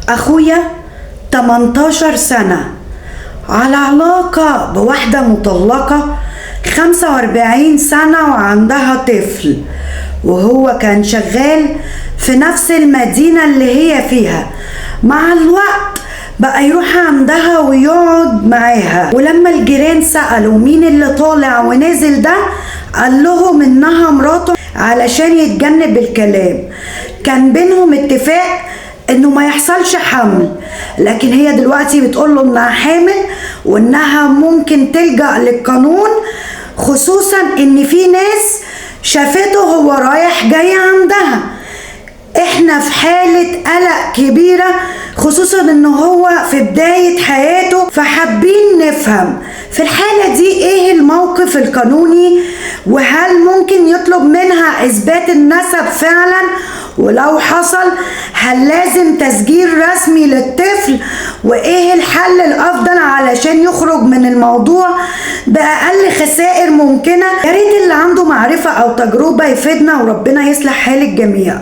اخويا 18 سنة على علاقة بواحدة مطلقة 45 سنة وعندها طفل، وهو كان شغال في نفس المدينة اللي هي فيها. مع الوقت بقى يروح عندها ويقعد معاها، ولما الجيران سألوا مين اللي طالع ونازل ده قال لهم انها مراته علشان يتجنب الكلام. كان بينهم اتفاق انه ما يحصلش حمل، لكن هي دلوقتي بتقوله انها حامل وانها ممكن تلجأ للقانون، خصوصا ان في ناس شافته هو رايح جاي عندها. احنا في حالة قلق كبيرة، خصوصا ان هو في بداية حياته، فحابين نفهم في الحالة دي ايه الموقف القانوني، وهل ممكن يطلب منها اثبات النسب فعلا، ولو حصل هل لازم تسجيل رسمي للطفل، وايه الحل الافضل علشان يخرج من الموضوع باقل خسائر ممكنة. يا ريت اللي عنده معرفة او تجربة يفيدنا، وربنا يصلح حال الجميع.